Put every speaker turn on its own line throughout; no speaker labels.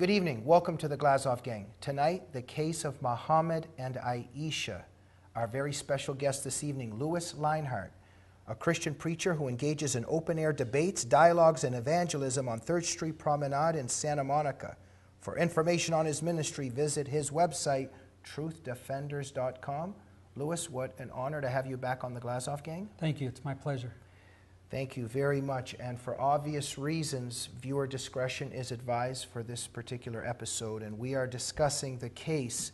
Good evening. Welcome to the Glazov Gang. Tonight, the case of Muhammad and Aisha. Our very special guest this evening, Louis Leinhardt, a Christian preacher who engages in open-air debates, dialogues, and evangelism on 3rd Street Promenade in Santa Monica. For information on his ministry, visit his website, truthdefenders.com. Louis, what an honor to have you back on the Glazov Gang.
Thank you. It's my pleasure.
Thank you very much. And for obvious reasons, viewer discretion is advised for this particular episode. And we are discussing the case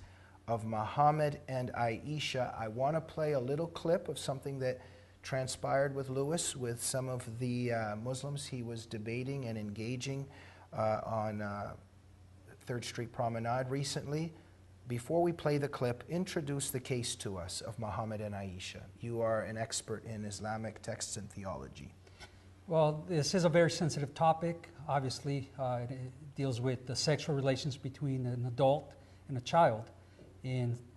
of Muhammad and Aisha. I want to play a little clip of something that transpired with Louis with some of the Muslims he was debating and engaging on 3rd Street Promenade recently. Before we play the clip, introduce the case to us of Muhammad and Aisha. You are an expert in Islamic texts and theology.
Well, this is a very sensitive topic. Obviously, it deals with the sexual relations between an adult and a child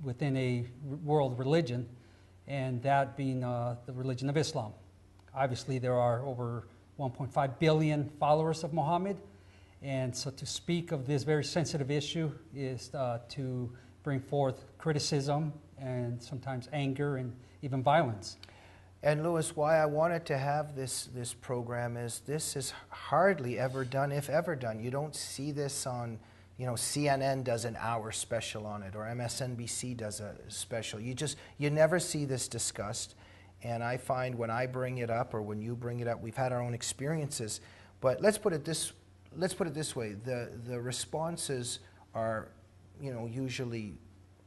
within a world religion, and that being the religion of Islam. Obviously, there are over 1.5 billion followers of Muhammad, and so to speak of this very sensitive issue is to bring forth criticism and sometimes anger and even violence.
And Louis, why I wanted to have this program is this is hardly ever done, if ever done. You don't see this on, CNN does an hour special on it, or MSNBC does a special. You never see this discussed. And I find when I bring it up or when you bring it up, we've had our own experiences. But let's put it this way: the responses are, usually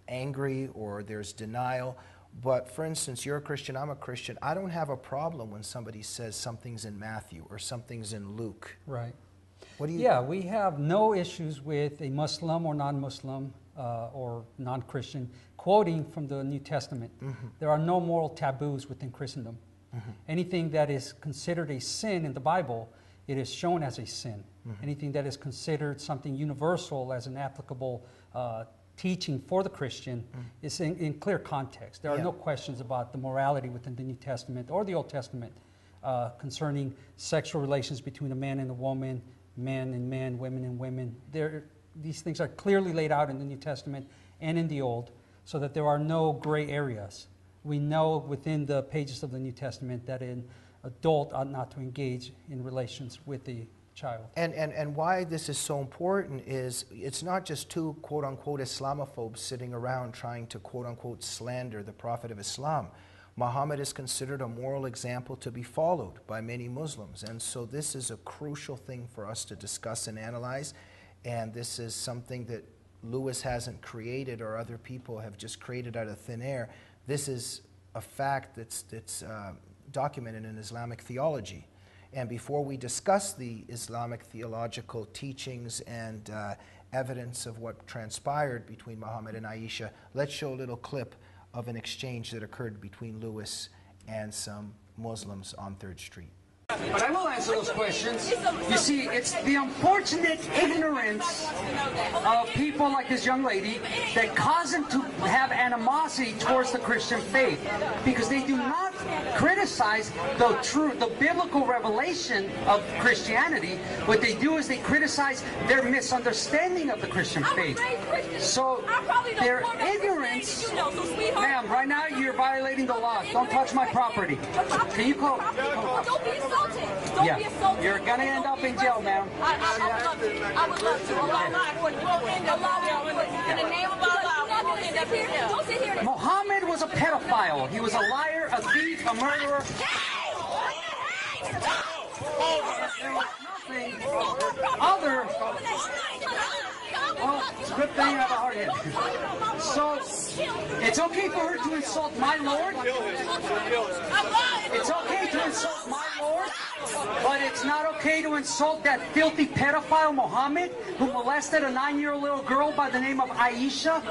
angry or there's denial. But for instance, you're a Christian, I'm a Christian. I don't have a problem when somebody says something's in Matthew or something's in Luke.
Right.
What do you?
Yeah, we have no issues with a Muslim or non-Muslim or non-Christian quoting from the New Testament. Mm-hmm. There are no moral taboos within Christendom. Mm-hmm. Anything that is considered a sin in the Bible, it is shown as a sin. Mm-hmm. Anything that is considered something universal as an applicable teaching for the Christian is in clear context. There are no questions about the morality within the New Testament or the Old Testament concerning sexual relations between a man and a woman, men and men, women and women. These things are clearly laid out in the New Testament and in the Old, so that there are no gray areas. We know within the pages of the New Testament that an adult ought not to engage in relations with the child.
And why this is so important is it's not just two quote-unquote Islamophobes sitting around trying to quote-unquote slander the Prophet of Islam. Muhammad is considered a moral example to be followed by many Muslims, and so this is a crucial thing for us to discuss and analyze, and this is something that Louis hasn't created or other people have just created out of thin air. This is a fact that's documented in Islamic theology. And before we discuss the Islamic theological teachings and evidence of what transpired between Muhammad and Aisha, let's show a little clip of an exchange that occurred between Louis and some Muslims on 3rd Street.
But I will answer those questions. You see, it's the unfortunate ignorance of people like this young lady that cause them to have animosity towards the Christian faith, because they do not criticize the biblical revelation of Christianity. What they do is they criticize their misunderstanding of the Christian faith. So their ignorance, ma'am, right now you're violating the law. Don't touch my property. Can you call?
Don't be insulted. Don't be insulted.
You're gonna end up in jail, ma'am.
I would love to. In the name of Allah, we'll end up here. Don't sit here.
Muhammad was a pedophile. He was a liar, a thief, a murderer. Other. Well, it's a good thing I have a hard head. So, it's okay for her to insult my Lord. It's okay to insult my Lord, but it's not okay to insult that filthy pedophile Muhammad, who molested a 9-year-old little girl by the name of Aisha.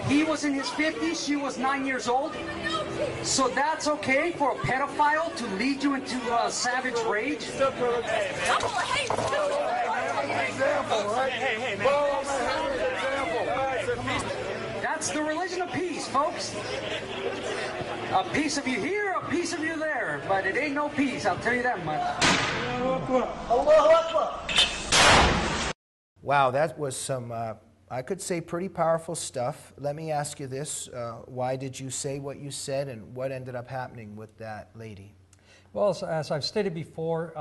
He was in his 50s, she was 9 years old. So that's okay for a pedophile to lead you into savage rage? That's the religion of peace, folks. A piece of you here, a piece of you there, but it ain't no peace, I'll tell you that much.
Wow, that was some, I could say, pretty powerful stuff. Let me ask you this. Why did you say what you said, and what ended up happening with that lady?
Well, as I've stated before,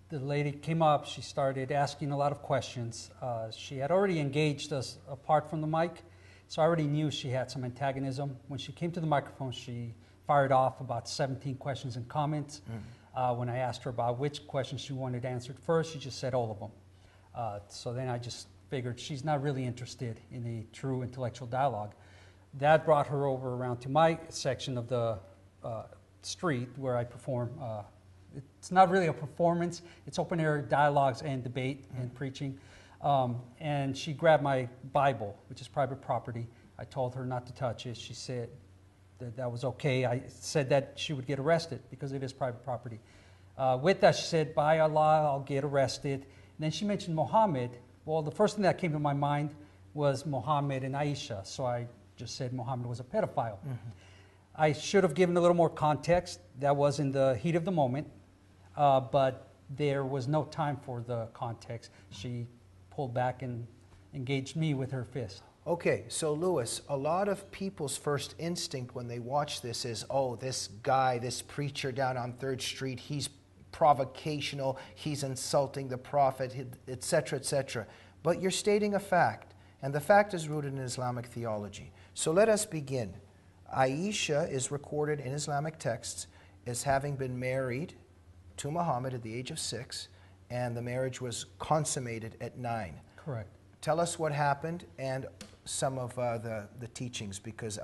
the lady came up. She started asking a lot of questions. She had already engaged us apart from the mic, so I already knew she had some antagonism. When she came to the microphone, she fired off about 17 questions and comments. When I asked her about which questions she wanted answered first, she just said all of them. So then I just figured she's not really interested in a true intellectual dialogue. That brought her over around to my section of the street where I perform. It's not really a performance, it's open air dialogues and debate and preaching. And she grabbed my Bible, which is private property. I told her not to touch it. She said that was okay. I said that she would get arrested because it is private property. With that, she said, by Allah, I'll get arrested. And then she mentioned Muhammad. Well, the first thing that came to my mind was Muhammad and Aisha, so I just said Muhammad was a pedophile. I should have given a little more context. That was in the heat of the moment, but there was no time for the context. She pulled back and engaged me with her fist.
Okay, so Louis, a lot of people's first instinct when they watch this is, oh, this guy, this preacher down on 3rd Street, he's provocational, he's insulting the Prophet, etc., etc. But you're stating a fact, and the fact is rooted in Islamic theology. So let us begin. Aisha is recorded in Islamic texts as having been married to Muhammad at the age of 6, and the marriage was consummated at 9.
Correct.
Tell us what happened and some of the teachings, because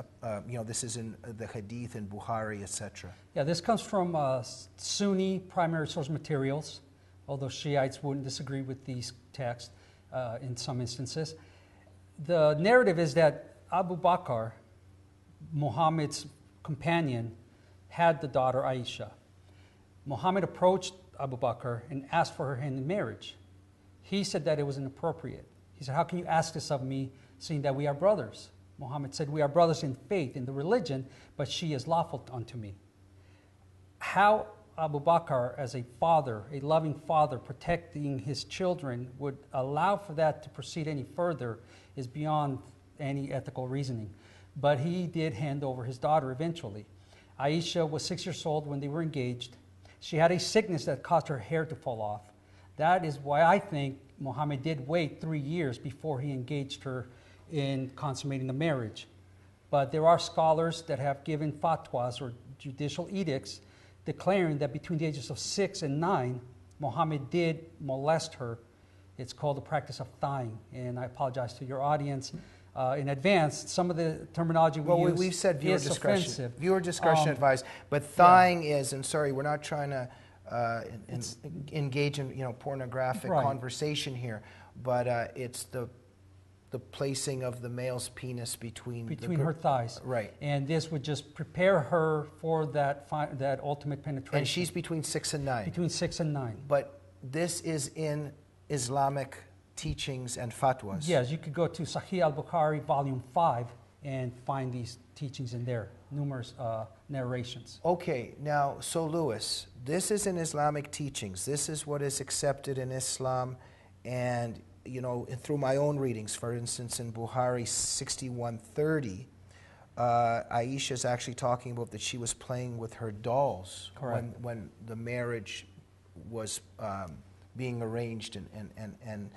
this is in the Hadith and Bukhari, etc.
Yeah, this comes from Sunni primary source materials, although Shiites wouldn't disagree with these texts in some instances. The narrative is that Abu Bakr, Muhammad's companion, had the daughter Aisha. Muhammad approached Abu Bakr and asked for her hand in marriage. He said that it was inappropriate. He said, how can you ask this of me, seeing that we are brothers? Muhammad said, we are brothers in faith, in the religion, but she is lawful unto me. How Abu Bakr, as a father, a loving father, protecting his children, would allow for that to proceed any further is beyond any ethical reasoning. But he did hand over his daughter eventually. Aisha was 6 years old when they were engaged. She had a sickness that caused her hair to fall off. That is why I think Muhammad did wait 3 years before he engaged her in consummating the marriage. But there are scholars that have given fatwas or judicial edicts declaring that between the ages of 6 and 9, Muhammad did molest her. It's called the practice of thawing. And I apologize to your audience in advance. Some of the terminology
we've said viewer discretion.
Offensive.
Viewer discretion advised. But thawing is, and sorry, we're not trying to engage in pornographic conversation here, but it's the placing of the male's penis between
her thighs.
Right.
And this would just prepare her for that ultimate penetration.
And she's between 6 and 9.
Between 6 and 9.
But this is in Islamic teachings and fatwas.
Yes, you could go to Sahih al-Bukhari, volume 5, and find these teachings in there, numerous narrations.
Okay, now, so Louis, this is in Islamic teachings. This is what is accepted in Islam, and through my own readings, for instance, in Bukhari 6130, Aisha is actually talking about that she was playing with her dolls when the marriage was being arranged and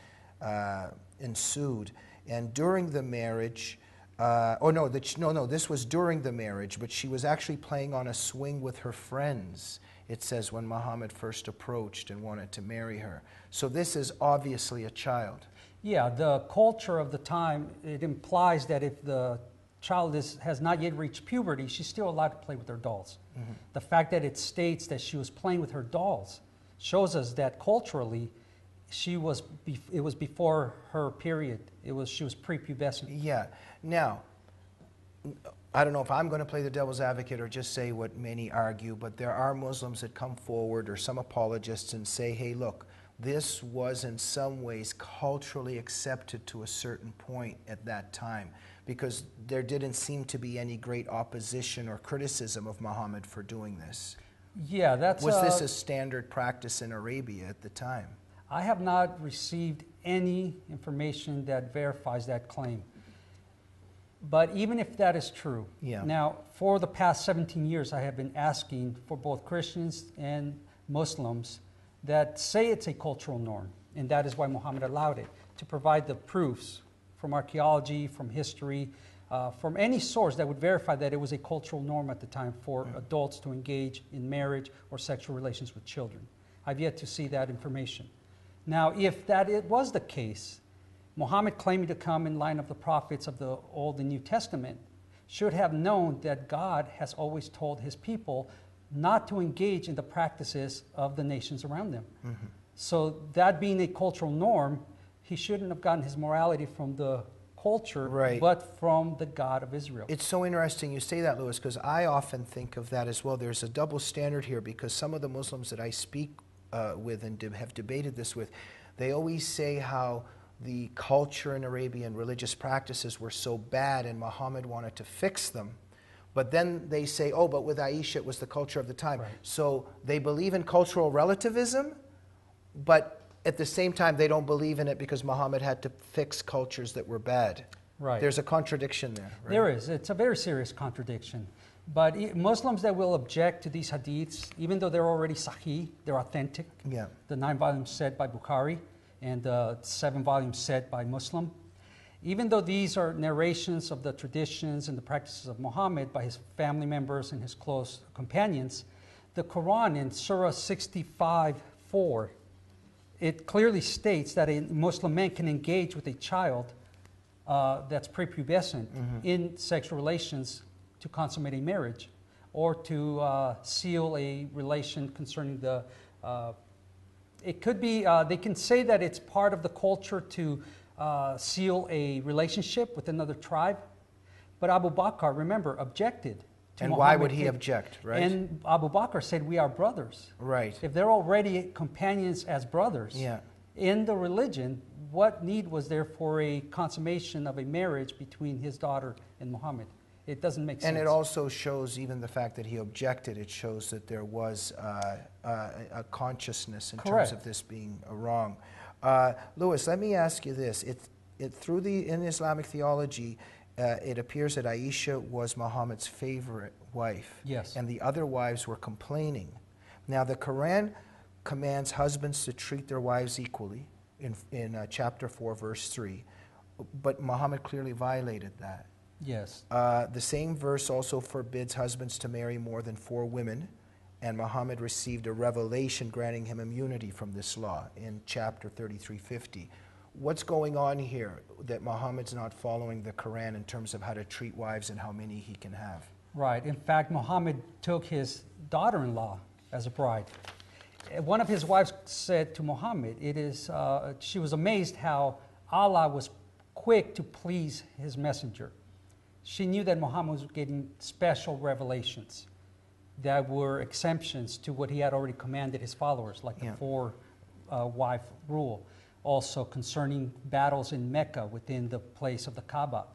ensued. And during the marriage, this was during the marriage, but she was actually playing on a swing with her friends, it says, when Muhammad first approached and wanted to marry her. So this is obviously a child.
Yeah, the culture of the time, it implies that if the child has not yet reached puberty, she's still allowed to play with her dolls. Mm-hmm. The fact that it states that she was playing with her dolls shows us that culturally, it was before her period. She was prepubescent.
Yeah. Now, I don't know if I'm going to play the devil's advocate or just say what many argue, but there are Muslims that come forward or some apologists and say, hey, look, this was in some ways culturally accepted to a certain point at that time, because there didn't seem to be any great opposition or criticism of Muhammad for doing this.
Yeah,
Was this a standard practice in Arabia at the time?
I have not received any information that verifies that claim. But even if that is true, now for the past 17 years, I have been asking for both Christians and Muslims that say it's a cultural norm, and that is why Muhammad allowed it, to provide the proofs from archaeology, from history, from any source that would verify that it was a cultural norm at the time for adults to engage in marriage or sexual relations with children. I've yet to see that information. Now, if that it was the case, Muhammad, claiming to come in line of the prophets of the Old and New Testament, should have known that God has always told his people not to engage in the practices of the nations around them. So that being a cultural norm, he shouldn't have gotten his morality from the culture, but from the God of Israel.
It's so interesting you say that, Louis, because I often think of that as well. There's a double standard here, because some of the Muslims that I speak with and have debated this with, they always say how the culture in Arabia and religious practices were so bad and Muhammad wanted to fix them. But then they say, oh, but with Aisha it was the culture of the time. So they believe in cultural relativism, but at the same time they don't believe in it because Muhammad had to fix cultures that were bad. There's a contradiction there.
There is. It's a very serious contradiction. But Muslims that will object to these hadiths, even though they're already sahih, they're authentic, the 9 volumes said by Bukhari, and 7 volumes said by Muslim. Even though these are narrations of the traditions and the practices of Muhammad by his family members and his close companions, the Quran in Surah 65:4, it clearly states that a Muslim man can engage with a child that's prepubescent in sexual relations to consummate a marriage, or to seal a relation concerning the it could be, they can say that it's part of the culture to seal a relationship with another tribe. But Abu Bakr, remember, objected to
And
Muhammad.
why would he object,
And Abu Bakr said, we are brothers. If they're already companions as brothers in the religion, what need was there for a consummation of a marriage between his daughter and Muhammad? It doesn't make sense.
And it also shows, even the fact that he objected, it shows that there was a consciousness in terms of this being wrong. Louis, let me ask you this. In Islamic theology, it appears that Aisha was Muhammad's favorite wife. And the other wives were complaining. Now, the Quran commands husbands to treat their wives equally in chapter 4, verse 3. But Muhammad clearly violated that. The same verse also forbids husbands to marry more than 4 women, and Muhammad received a revelation granting him immunity from this law in chapter 33:50. What's going on here that Muhammad's not following the Quran in terms of how to treat wives and how many he can have?
In fact, Muhammad took his daughter-in-law as a bride. One of his wives said to Muhammad, she was amazed how Allah was quick to please his messenger. She knew that Muhammad was getting special revelations that were exemptions to what he had already commanded his followers, like the 4-wife rule. Also concerning battles in Mecca within the place of the Kaaba.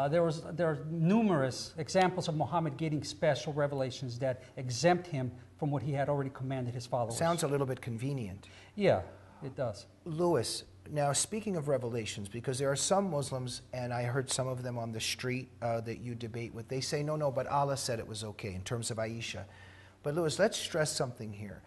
There are numerous examples of Muhammad getting special revelations that exempt him from what he had already commanded his followers.
Sounds a little bit convenient.
Yeah, it does.
Louis, now speaking of revelations, because there are some Muslims, and I heard some of them on the street that you debate with, they say, no, but Allah said it was okay in terms of Aisha. But Louis, let's stress something here.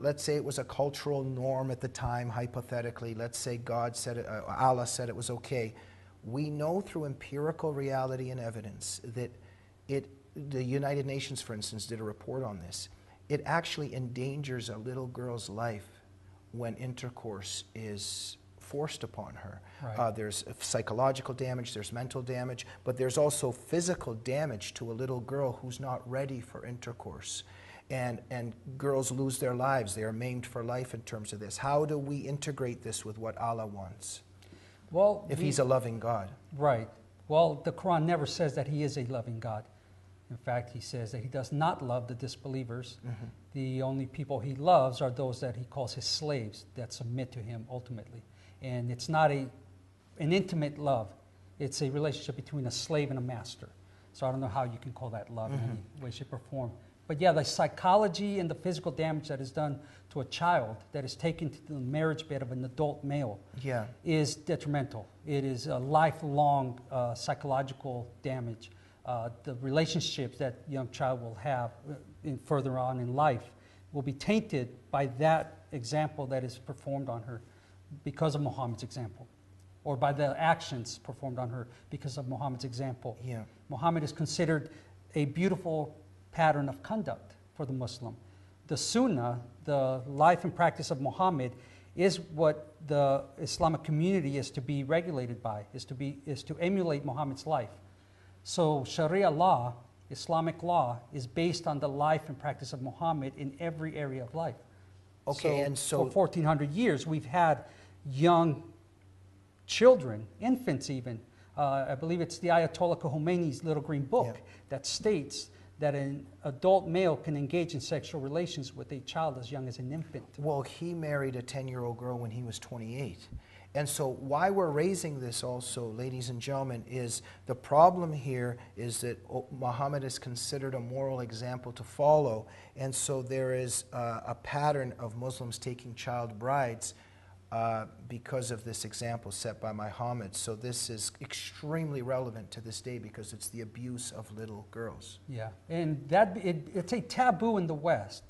Let's say it was a cultural norm at the time, hypothetically. Let's say Allah said it was okay. We know through empirical reality and evidence that the United Nations, for instance, did a report on this. It actually endangers a little girl's life when intercourse is forced upon her. There's psychological damage, there's mental damage, but there's also physical damage to a little girl who's not ready for intercourse. And girls lose their lives. They are maimed for life in terms of this. How do we integrate this with what Allah wants?
Well,
if He's a loving God.
Well, the Quran never says that He is a loving God. In fact, He says that He does not love the disbelievers. The only people He loves are those that He calls His slaves that submit to Him ultimately. And it's not an intimate love. It's a relationship between a slave and a master. So I don't know how you can call that love in any way, shape, or form. But yeah, the psychology and the physical damage that is done to a child that is taken to the marriage bed of an adult male is detrimental. It is a lifelong psychological damage. The relationships that young child will have further on in life will be tainted by that example that is performed on her because of Muhammad's example, or by the actions performed on her because of Muhammad's example. Muhammad is considered a beautiful pattern of conduct for the Muslim. The Sunnah, the life and practice of Muhammad, is what the Islamic community is to be regulated by, is to emulate Muhammad's life. So Sharia law, Islamic law, is based on the life and practice of Muhammad in every area of life.
Okay, and so
for 1,400 years, we've had young children, infants even. I believe it's the Ayatollah Khomeini's little green book that states that an adult male can engage in sexual relations with a child as young as an infant.
Well, he married a 10-year-old girl when he was 28. And so why we're raising this also, ladies and gentlemen, is the problem here is that Muhammad is considered a moral example to follow. And so there is a pattern of Muslims taking child brides because of this example set by Muhammad. So this is extremely relevant to this day because it's the abuse of little girls.
Yeah, and it's a taboo in the West.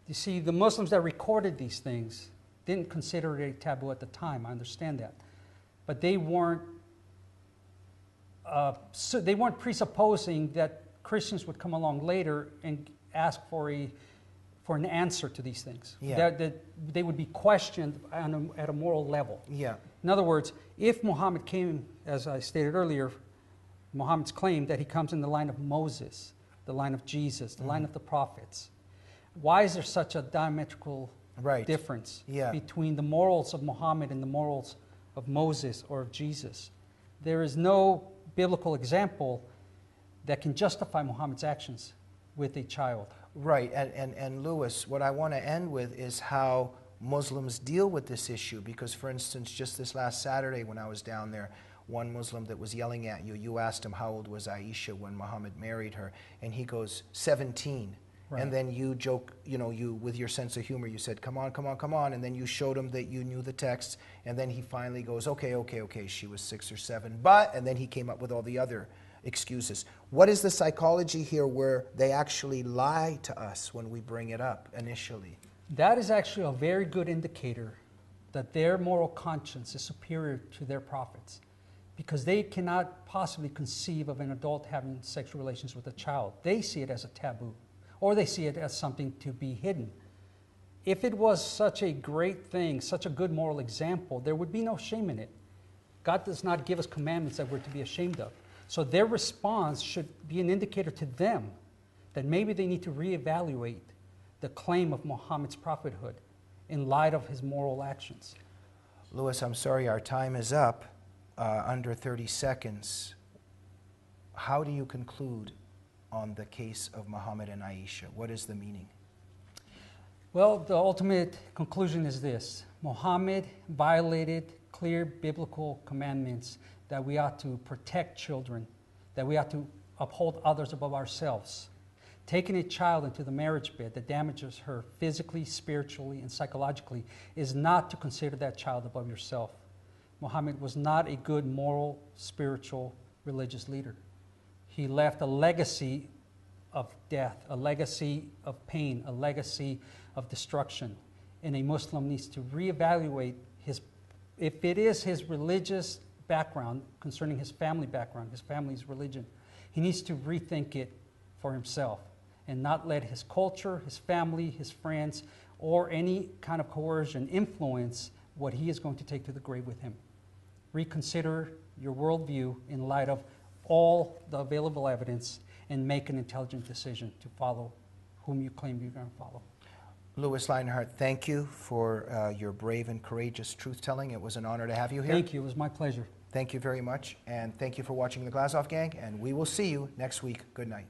You see, the Muslims that recorded these things didn't consider it a taboo at the time. I understand that, but they weren't presupposing that Christians would come along later and ask for an answer to these things. That they would be questioned at a moral level. In other words, if Muhammad came, as I stated earlier, Muhammad's claim that he comes in the line of Moses, the line of Jesus, the line of the prophets. Why is there such a diametrical difference between the morals of Muhammad and the morals of Moses or of Jesus? There is no biblical example that can justify Muhammad's actions with a child.
Right, and Louis, what I want to end with is how Muslims deal with this issue. Because, for instance, just this last Saturday when I was down there, one Muslim that was yelling at you, you asked him how old was Aisha when Muhammad married her, and he goes, 17. And then you joke, you with your sense of humor, you said, come on, come on, come on, and then you showed him that you knew the text, and then he finally goes, okay, she was 6 or 7, and then he came up with all the other excuses. What is the psychology here where they actually lie to us when we bring it up initially?
That is actually a very good indicator that their moral conscience is superior to their prophets, because they cannot possibly conceive of an adult having sexual relations with a child. They see it as a taboo, or they see it as something to be hidden. If it was such a great thing, such a good moral example, there would be no shame in it. God does not give us commandments that we're to be ashamed of. So their response should be an indicator to them that maybe they need to reevaluate the claim of Muhammad's prophethood in light of his moral actions.
Louis, I'm sorry, our time is up, under 30 seconds. How do you conclude on the case of Muhammad and Aisha? What is the meaning?
Well, the ultimate conclusion is this. Muhammad violated clear biblical commandments that we ought to protect children, that we ought to uphold others above ourselves. Taking a child into the marriage bed that damages her physically, spiritually, and psychologically is not to consider that child above yourself. Muhammad was not a good moral, spiritual, religious leader. He left a legacy of death, a legacy of pain, a legacy of destruction. And a Muslim needs to reevaluate if it is his religious background, concerning his family background, his family's religion, he needs to rethink it for himself and not let his culture, his family, his friends, or any kind of coercion influence what he is going to take to the grave with him. Reconsider your worldview in light of all the available evidence and make an intelligent decision to follow whom you claim you're going to follow.
Louis Leinhart, thank you for your brave and courageous truth-telling. It was an honor to have you here.
Thank you. It was my pleasure.
Thank you very much, and thank you for watching the Glazoff Gang, and we will see you next week. Good night.